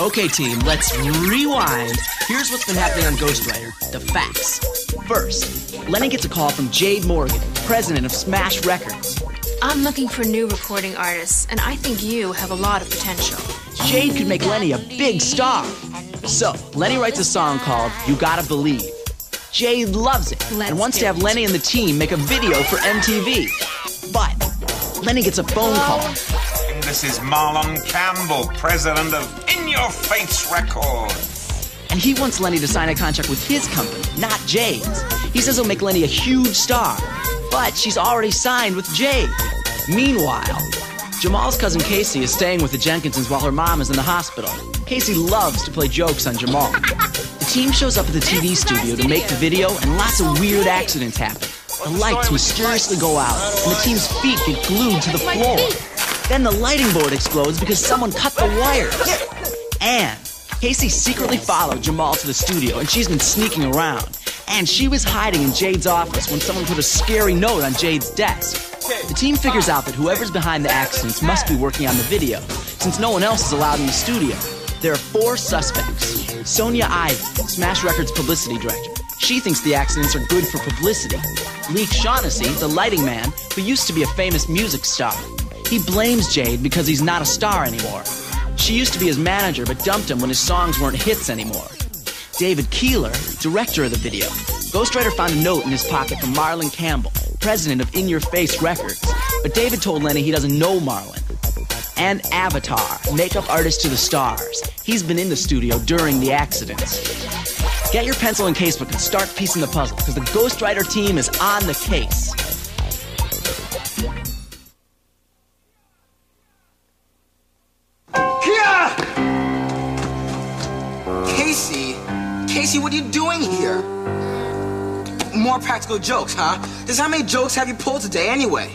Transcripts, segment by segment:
Okay, team, let's rewind. Here's what's been happening on Ghostwriter. The facts. First, Lenny gets a call from Jade Morgan, president of Smash Records. I'm looking for new recording artists, and I think you have a lot of potential. Jade could make Lenny a big star. So, Lenny writes a song called You Gotta Believe. Jade loves it and wants to have Lenny and the team make a video for MTV. But Lenny gets a phone call. This is Marlon Campbell, president of In Your Face Records. And he wants Lenny to sign a contract with his company, not Jade's. He says he'll make Lenny a huge star, but she's already signed with Jade. Meanwhile, Jamal's cousin Casey is staying with the Jenkinsons while her mom is in the hospital. Casey loves to play jokes on Jamal. The team shows up at the TV studio to make the video, and lots of weird accidents happen. The lights mysteriously go out, and the team's feet get glued to the floor. Then the lighting board explodes because someone cut the wires. And Casey secretly followed Jamal to the studio, and she's been sneaking around. And she was hiding in Jade's office when someone put a scary note on Jade's desk. The team figures out that whoever's behind the accidents must be working on the video, since no one else is allowed in the studio. There are 4 suspects. Sonia Ivey, Smash Records publicity director. She thinks the accidents are good for publicity. Leek Shaughnessy, the lighting man, who used to be a famous music star. He blames Jade because he's not a star anymore. She used to be his manager, but dumped him when his songs weren't hits anymore. David Keeler, director of the video. Ghostwriter found a note in his pocket from Marlon Campbell, president of In Your Face Records. But David told Lenny he doesn't know Marlon. And Avatar, makeup artist to the stars. He's been in the studio during the accidents. Get your pencil and casebook and start piecing the puzzle, because the Ghostwriter team is on the case. Casey, what are you doing here? More practical jokes, huh? Just how many jokes have you pulled today anyway?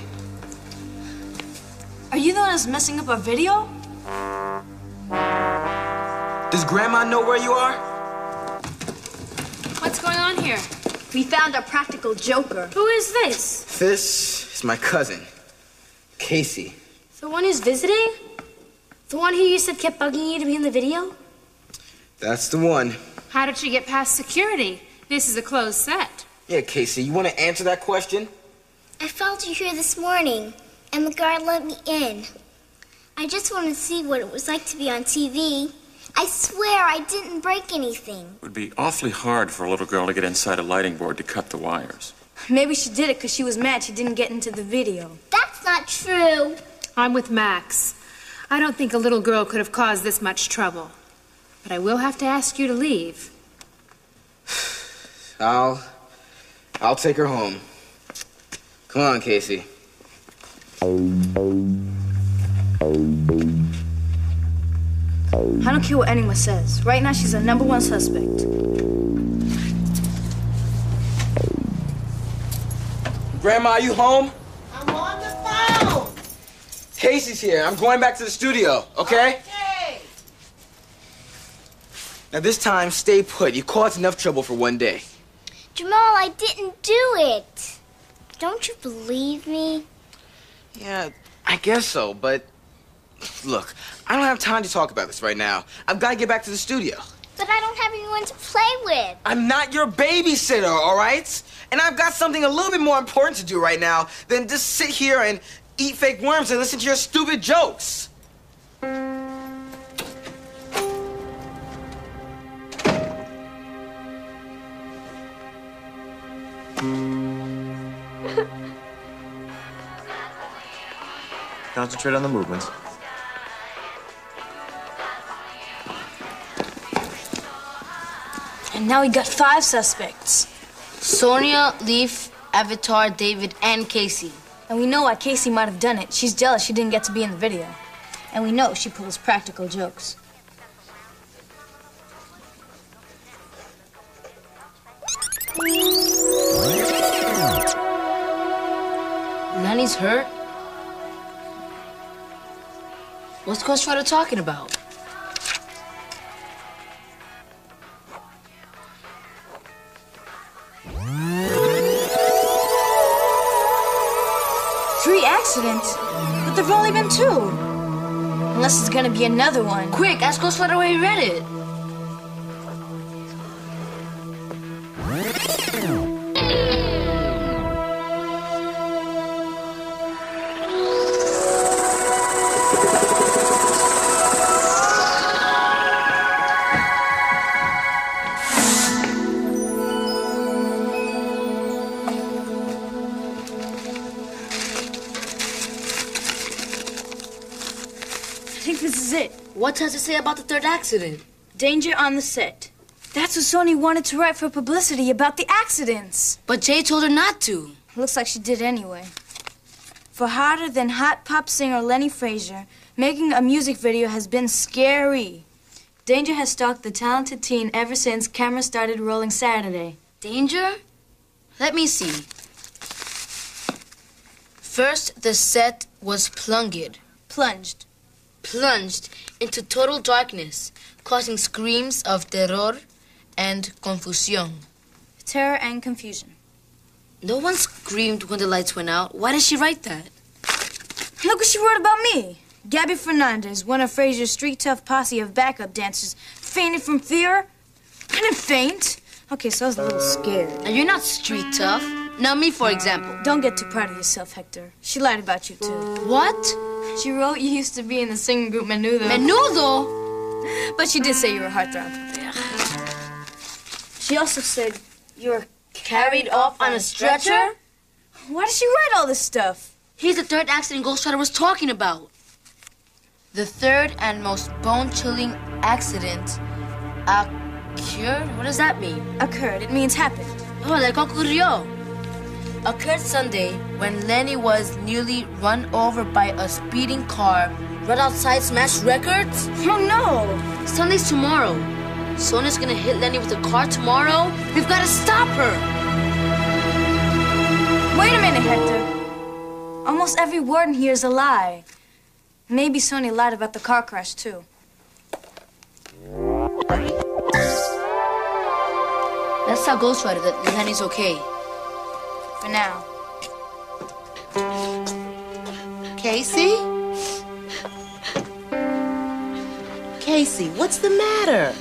Are you the one that's messing up our video? Does Grandma know where you are? What's going on here? We found our practical joker. Who is this? This is my cousin, Casey. The one who's visiting? The one who you said kept bugging you to be in the video? That's the one. How did she get past security? This is a closed set. Yeah, Casey, you want to answer that question? I followed you here this morning, and the guard let me in. I just wanted to see what it was like to be on TV. I swear I didn't break anything. It would be awfully hard for a little girl to get inside a lighting board to cut the wires. Maybe she did it because she was mad she didn't get into the video. That's not true. I'm with Max. I don't think a little girl could have caused this much trouble. But I will have to ask you to leave. I'll take her home. Come on, Casey. I don't care what anyone says. Right now, she's our #1 suspect. Grandma, are you home? I'm on the phone. Casey's here. I'm going back to the studio, okay? Okay. Now this time, stay put. You caused enough trouble for one day. Jamal, I didn't do it. Don't you believe me? Yeah, I guess so, but look, I don't have time to talk about this right now. I've got to get back to the studio. But I don't have anyone to play with. I'm not your babysitter, all right? And I've got something a little bit more important to do right now than just sit here and eat fake worms and listen to your stupid jokes. Concentrate on the movements. And now we got 5 suspects. Sonia, Leaf, Avatar, David, and Casey. And we know why Casey might have done it. She's jealous she didn't get to be in the video. And we know she pulls practical jokes. Lenny's hurt? What's Ghostwriter talking about? Three accidents? But there've only been 2. Unless it's gonna be another one. Quick, ask Ghostwriter where he read it. I think this is it. What does it say about the third accident? Danger on the set. That's what Sony wanted to write for publicity about the accidents. But Jay told her not to. Looks like she did anyway. For hotter than hot pop singer Lenny Frazier, making a music video has been scary. Danger has stalked the talented teen ever since cameras started rolling Saturday. Danger? Let me see. First, the set was plunged into total darkness, causing screams of terror and confusión. Terror and confusion. No one screamed when the lights went out. Why did she write that? Look what she wrote about me. Gabby Fernandez, one of Frazier's street tough posse of backup dancers, fainted from fear. I didn't faint. Okay, so I was a little scared. And you're not street tough. Now me, for example. Don't get too proud of yourself, Hector. She lied about you, too. What? She wrote you used to be in the singing group Menudo. Menudo? But she did say you were a heartthrob. She also said you were Carried off on a stretcher? Why did she write all this stuff? Here's the third accident Ghostwriter was talking about. The third and most bone-chilling accident occurred? What does that mean? Occurred. It means happened. Oh, like ocurrió. Occurred Sunday when Lenny was nearly run over by a speeding car right outside Smash Records. Oh, no. Sunday's tomorrow. Sonia's gonna hit Lenny with a car tomorrow. We've got to stop her. Wait a minute, Hector. Almost every word in here is a lie. Maybe Sonia lied about the car crash, too. Let's tell Ghostwriter that Lenny's okay. For now. Casey? Casey, what's the matter?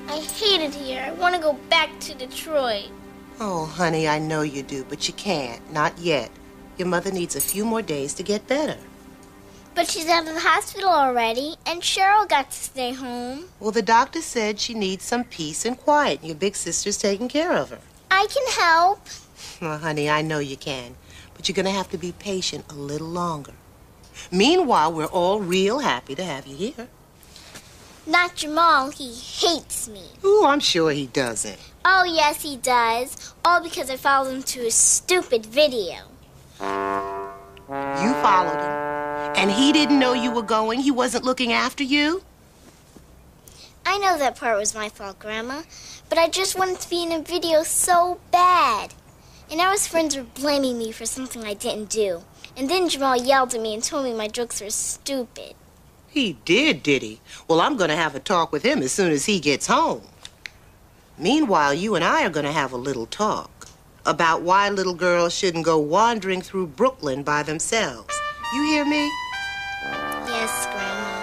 I hate it here. I want to go back to Detroit. Oh, honey, I know you do, but you can't. Not yet. Your mother needs a few more days to get better. But she's out of the hospital already, and Cheryl got to stay home. Well, the doctor said she needs some peace and quiet. Your big sister's taking care of her. I can help. Well, honey, I know you can, but you're going to have to be patient a little longer. Meanwhile, we're all real happy to have you here. Not Jamal. He hates me. Ooh, I'm sure he doesn't. Oh, yes, he does. All because I followed him to his stupid video. You followed him, and he didn't know you were going? He wasn't looking after you? I know that part was my fault, Grandma, but I just wanted to be in a video so bad. And now his friends were blaming me for something I didn't do. And then Jamal yelled at me and told me my jokes were stupid. He did he? Well, I'm going to have a talk with him as soon as he gets home. Meanwhile, you and I are going to have a little talk about why little girls shouldn't go wandering through Brooklyn by themselves. You hear me? Yes, Grandma.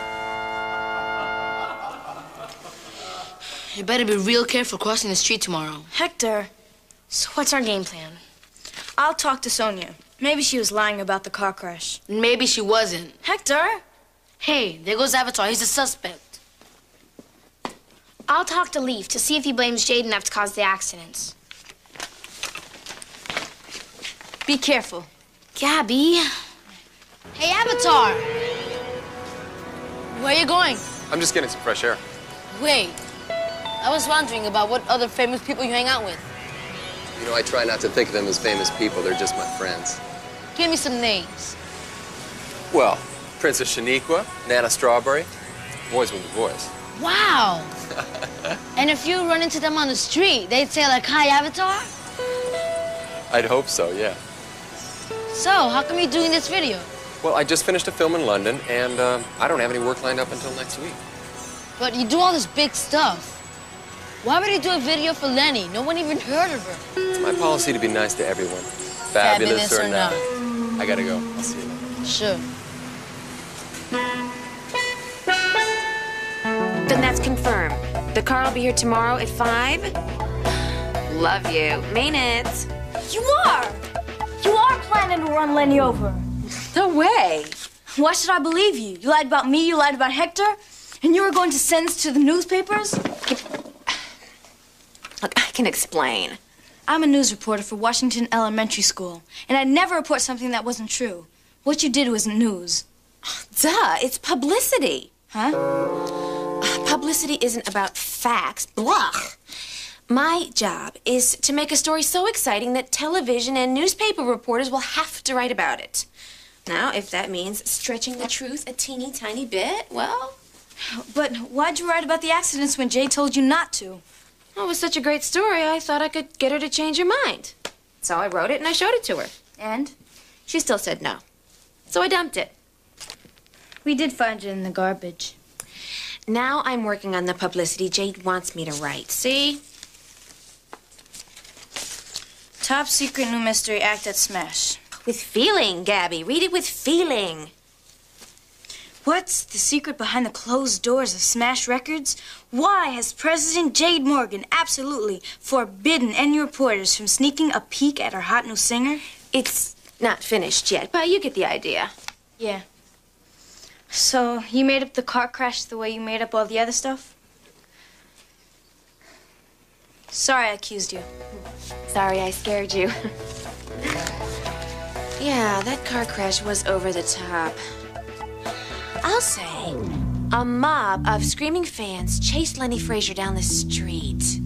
You better be real careful crossing the street tomorrow. Hector, so what's our game plan? I'll talk to Sonia. Maybe she was lying about the car crash. Maybe she wasn't. Hector? Hey, there goes Avatar. He's a suspect. I'll talk to Leaf to see if he blames Jade enough to cause the accidents. Be careful. Gabby. Hey, Avatar. Where are you going? I'm just getting some fresh air. Wait. I was wondering about what other famous people you hang out with. You know, I try not to think of them as famous people. They're just my friends. Give me some names. Well, Princess Shaniqua, Nana Strawberry, boys with the voice. Wow. And if you run into them on the street, they'd say like, "Hi, Avatar"? I'd hope so, yeah. So, how come you're doing this video? Well, I just finished a film in London, and I don't have any work lined up until next week. But you do all this big stuff. Why would you do a video for Lenny? No one even heard of her. It's my policy to be nice to everyone. Fabulous or not. I gotta go. I'll see you later. Sure. confirm. The car will be here tomorrow at 5? Love you. Mean it. You are! You are planning to run Lenny over. No way. Why should I believe you? You lied about me, you lied about Hector, and you were going to send this to the newspapers? Look, I can explain. I'm a news reporter for Washington Elementary School, and I'd never report something that wasn't true. What you did wasn't news. Duh, it's publicity. Huh? Publicity isn't about facts. Blah. My job is to make a story so exciting that television and newspaper reporters will have to write about it. Now, if that means stretching the truth a teeny tiny bit, well... But why'd you write about the accidents when Jay told you not to? Well, it was such a great story, I thought I could get her to change her mind. So I wrote it and I showed it to her. And? She still said no. So I dumped it. We did find it in the garbage. Now I'm working on the publicity Jade wants me to write, see? Top secret new mystery act at Smash. With feeling, Gabby. Read it with feeling. What's the secret behind the closed doors of Smash Records? Why has President Jade Morgan absolutely forbidden any reporters from sneaking a peek at our hot new singer? It's not finished yet, but you get the idea. Yeah. So you made up the car crash the way you made up all the other stuff? Sorry I accused you. Sorry I scared you. Yeah, that car crash was over the top. I'll say, a mob of screaming fans chased Lenny Frazier down the street.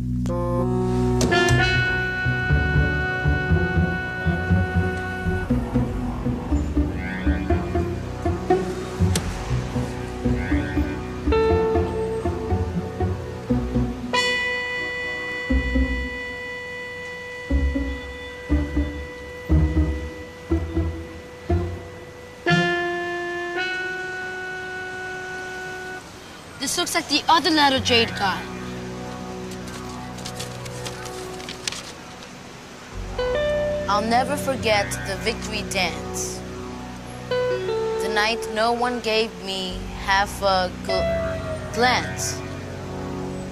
This looks like the other letter Jade got. I'll never forget the victory dance. The night no one gave me half a glance.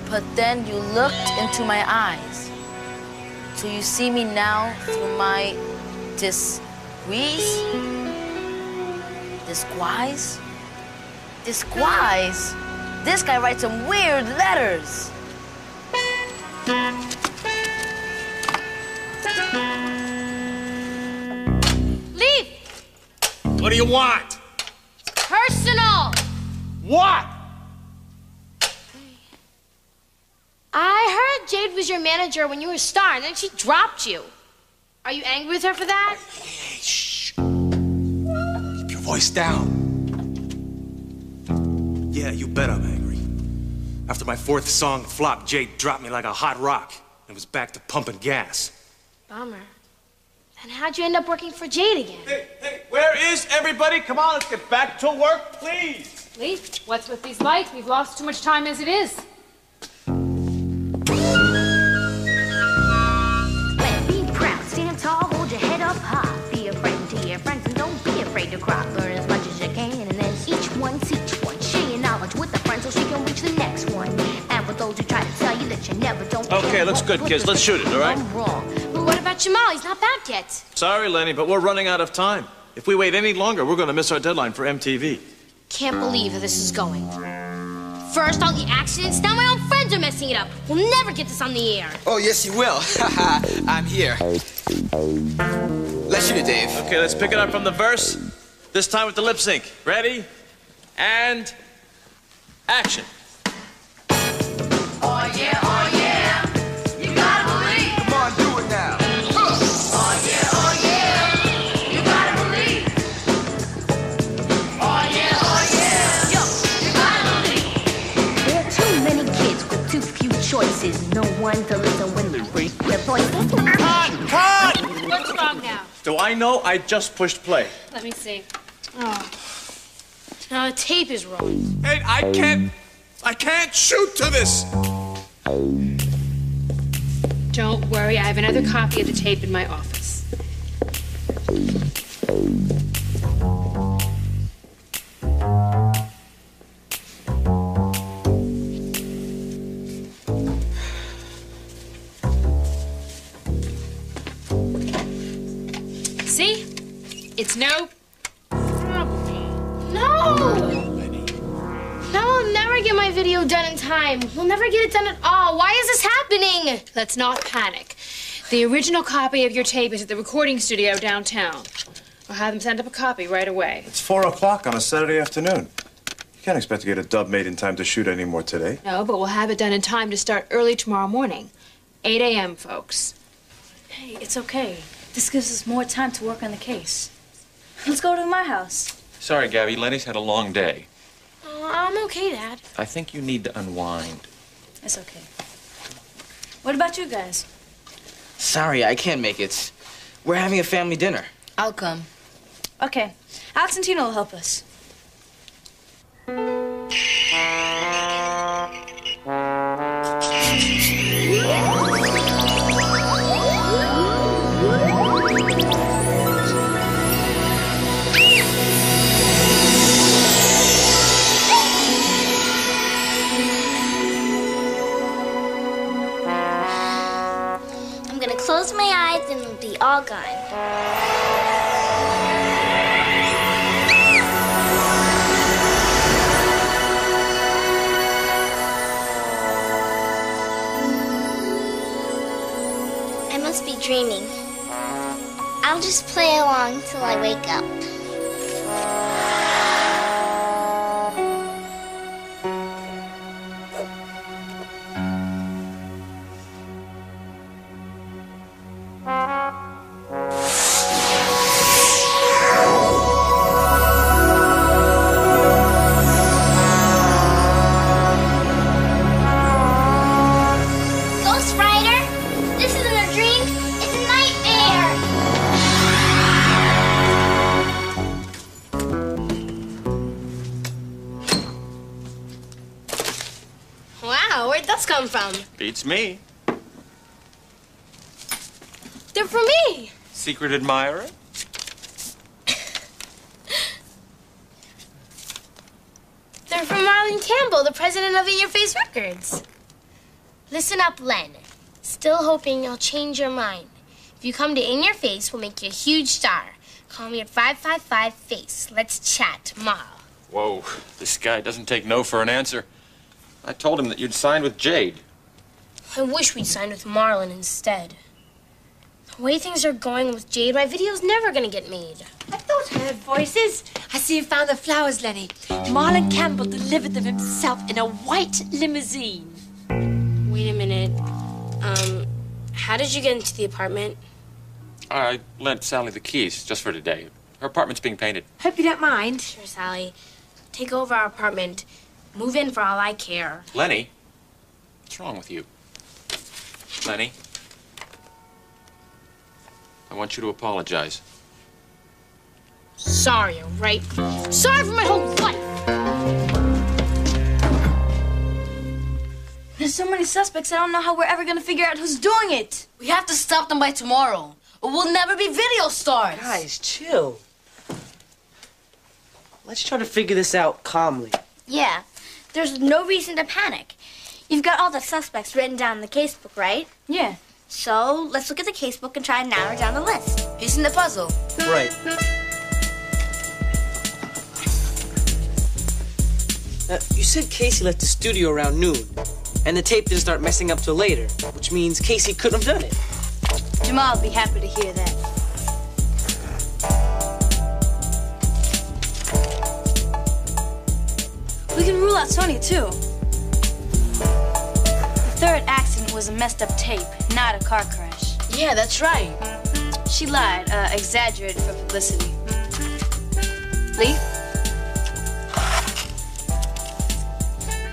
But then you looked into my eyes. So you see me now through my disguise? Disguise? This guy writes some weird letters. Leave! What do you want? Personal! What? I heard Jade was your manager when you were a star, and then she dropped you. Are you angry with her for that? Hey, shh. Keep your voice down. Yeah, you bet I'm angry. After my 4th song flopped, Jade dropped me like a hot rock and was back to pumping gas. Bummer. Then how'd you end up working for Jade again? Hey, where is everybody? Come on, let's get back to work, please. Lee, what's with these lights? We've lost too much time as it is. Be proud, stand tall, hold your head up high. Be a friend to your friends and don't be afraid to cry. Learn as much as you can and then each one teach one. Share your knowledge with a friend so she can reach the next one. And for those who try to tell you that you never don't. Okay, looks good, kids. Let's shoot it, all right? I'm wrong. But what about Jamal? He's not back yet. Sorry, Lenny, but we're running out of time. If we wait any longer, we're going to miss our deadline for MTV. Can't believe how this is going. First, all the accidents, now my own friends are messing it up. We'll never get this on the air. Oh, yes, you will. I'm here. Let's shoot it, Dave. Okay, let's pick it up from the verse. This time with the lip sync. Ready? And action. Oh yeah, you gotta believe. Come on, do it now. Oh yeah, you gotta believe. Oh yeah, yo, you gotta believe. There are too many kids with too few choices. No one to listen when they break their voice. Cut! What's wrong now? Do I know? I just pushed play. Let me see. Oh. Now the tape is wrong. Hey, I can't shoot to this. Don't worry, I have another copy of the tape in my office. See? It's no problem. No! Now I'll never get my video done in time. We'll never get it done at all. Why is this happening? Let's not panic. The original copy of your tape is at the recording studio downtown. I'll have them send up a copy right away. It's 4 o'clock on a Saturday afternoon. You can't expect to get a dub made in time to shoot any more today. No, but we'll have it done in time to start early tomorrow morning. 8 a.m., folks. Hey, it's okay. This gives us more time to work on the case. Let's go to my house. Sorry, Gabby. Lenny's had a long day. I'm okay, Dad. I think you need to unwind. It's okay. What about you guys? Sorry, I can't make it. We're having a family dinner. I'll come. Okay. Alex and Tina will help us. I'm gonna close my eyes and it'll be all gone. I must be dreaming. I'll just play along till I wake up. Ghostwriter, this isn't a dream, it's a nightmare. Wow, where'd those come from? Beats me. They're for me. Secret admirer? They're from Marlon Campbell, the president of In Your Face Records. Listen up, Len. Still hoping you'll change your mind. If you come to In Your Face, we'll make you a huge star. Call me at 555-FACE. Let's chat tomorrow. Whoa, this guy doesn't take no for an answer. I told him that you'd signed with Jade. I wish we'd signed with Marlon instead. The way things are going with Jade, my video's never gonna get made. I thought I heard voices. I see you found the flowers, Lenny. Marlon Campbell delivered them himself in a white limousine. Wait a minute. How did you get into the apartment? I lent Sally the keys just for today. Her apartment's being painted. Hope you don't mind. Sure, Sally. Take over our apartment. Move in for all I care. Lenny? What's wrong with you? Lenny? I want you to apologize. Sorry, all right? Sorry for my whole life! There's so many suspects, I don't know how we're ever gonna figure out who's doing it. We have to stop them by tomorrow, or we'll never be video stars. Guys, chill. Let's try to figure this out calmly. Yeah, there's no reason to panic. You've got all the suspects written down in the casebook, right? Yeah. So let's look at the casebook and try and narrow down the list. Piecing the puzzle. Right. You said Casey left the studio around noon, and the tape didn't start messing up till later, which means Casey couldn't have done it. Jamal will be happy to hear that. We can rule out Sonia, too. The third accident was a messed up tape, not a car crash. Yeah, that's right. She lied, exaggerated for publicity. Lee?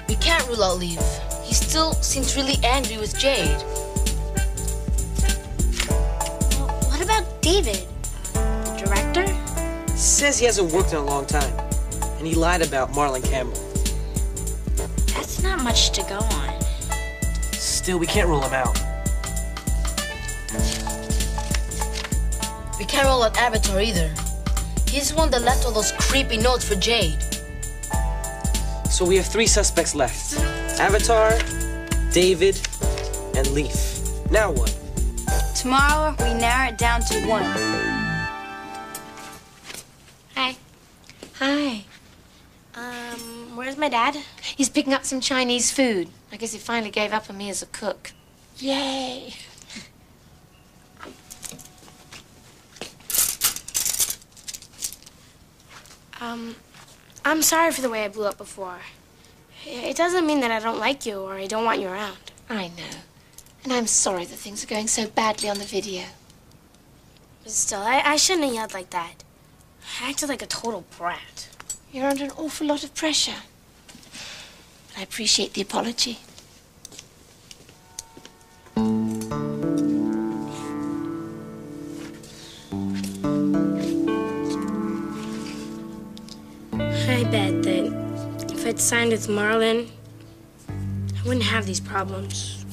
We can't rule out Leaf. He still seems really angry with Jade. Well, what about David? The director? Says he hasn't worked in a long time, and he lied about Marlon Campbell. That's not much to go on. Still, we can't rule him out. We can't rule out Avatar either. He's the one that left all those creepy notes for Jade. So we have 3 suspects left. Avatar, David, and Leaf. Now what? Tomorrow, we narrow it down to one. Hi. Hi. Where's my dad? He's picking up some Chinese food. I guess he finally gave up on me as a cook. Yay! I'm sorry for the way I blew up before. It doesn't mean that I don't like you or I don't want you around. I know. And I'm sorry that things are going so badly on the video. But still, I shouldn't have yelled like that. I acted like a total brat. You're under an awful lot of pressure. But I appreciate the apology. I bet that if I'd signed with Marlon, I wouldn't have these problems.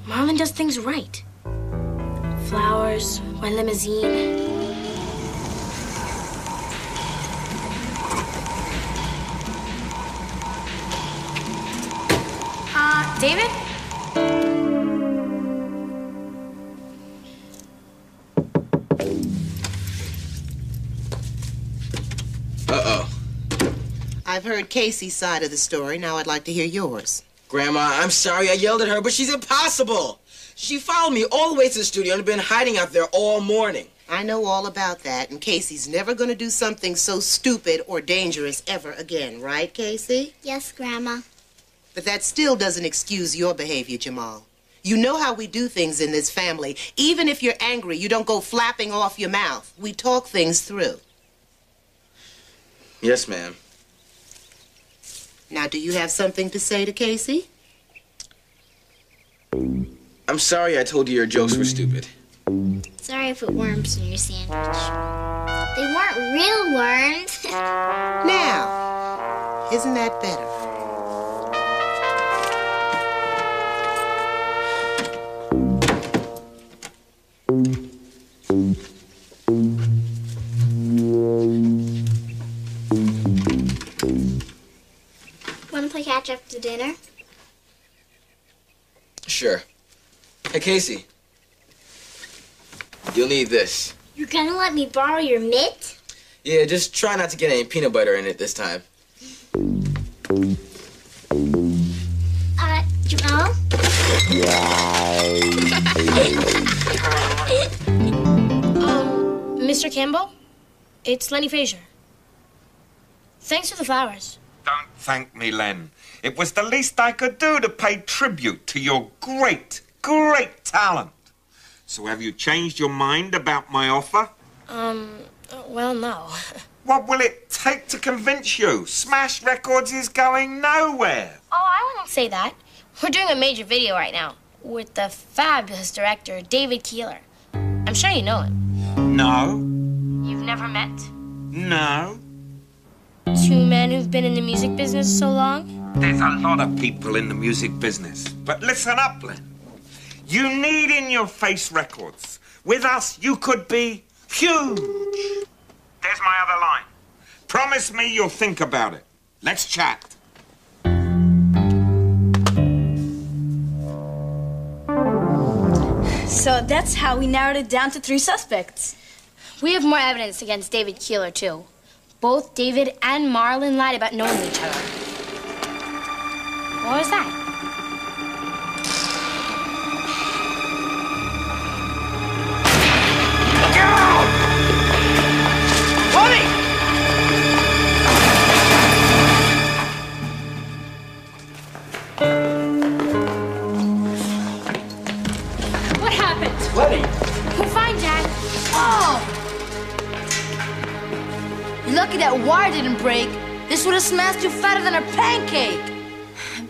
Marlon does things right. Flowers, my limousine. David? Uh-oh. I've heard Casey's side of the story. Now I'd like to hear yours. Grandma, I'm sorry I yelled at her, but she's impossible. She followed me all the way to the studio and been hiding out there all morning. I know all about that, and Casey's never going to do something so stupid or dangerous ever again, right, Casey? Yes, Grandma. But that still doesn't excuse your behavior, Jamal. You know how we do things in this family. Even if you're angry, you don't go flapping off your mouth. We talk things through. Yes, ma'am. Now, do you have something to say to Casey? I'm sorry I told you your jokes were stupid. Sorry I put worms in your sandwich. They weren't real worms. Now, isn't that better? Want to play catch after dinner? Sure. Hey, Casey. You'll need this. You're gonna let me borrow your mitt? Yeah, just try not to get any peanut butter in it this time. Jamal? Mr. Campbell? It's Lenny Frazier. Thanks for the flowers. Don't thank me, Len. It was the least I could do to pay tribute to your great, great talent. So have you changed your mind about my offer? Well, no. What will it take to convince you? Smash Records is going nowhere. Oh, I wouldn't say that. We're doing a major video right now with the fabulous director, David Keeler. I'm sure you know him. No. You've never met? No. Two men who've been in the music business so long? There's a lot of people in the music business. But listen up, Len. You need in your face records. With us, you could be huge. There's my other line. Promise me you'll think about it. Let's chat. So that's how we narrowed it down to 3 suspects. We have more evidence against David Keeler, too. Both David and Marlon lied about knowing each other. What was that? What happened? Lenny! We're fine, Dad. Oh! You're lucky that wire didn't break. This would have smashed you fatter than a pancake.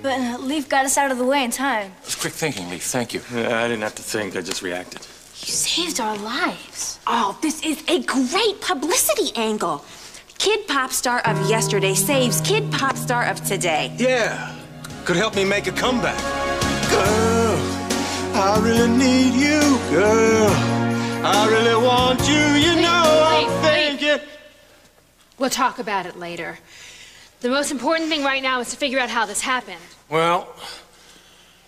But Leaf got us out of the way in time. It was quick thinking, Leaf. Thank you. Yeah, I didn't have to think. I just reacted. You saved our lives. Oh, this is a great publicity angle. Kid pop star of yesterday saves kid pop star of today. Yeah. Could help me make a comeback. Girl, I really need you, girl. I really want you, you know I'm thinking. We'll talk about it later. The most important thing right now is to figure out how this happened. Well,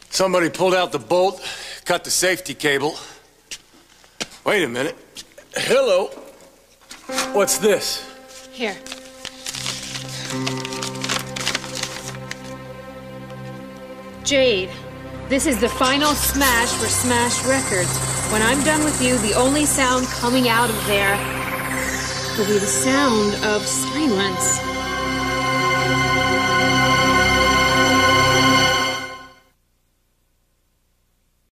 Somebody pulled out the bolt, cut the safety cable. Wait a minute. Hello. What's this? Here. Jade, this is the final smash for Smash Records. When I'm done with you, the only sound coming out of there will be the sound of silence.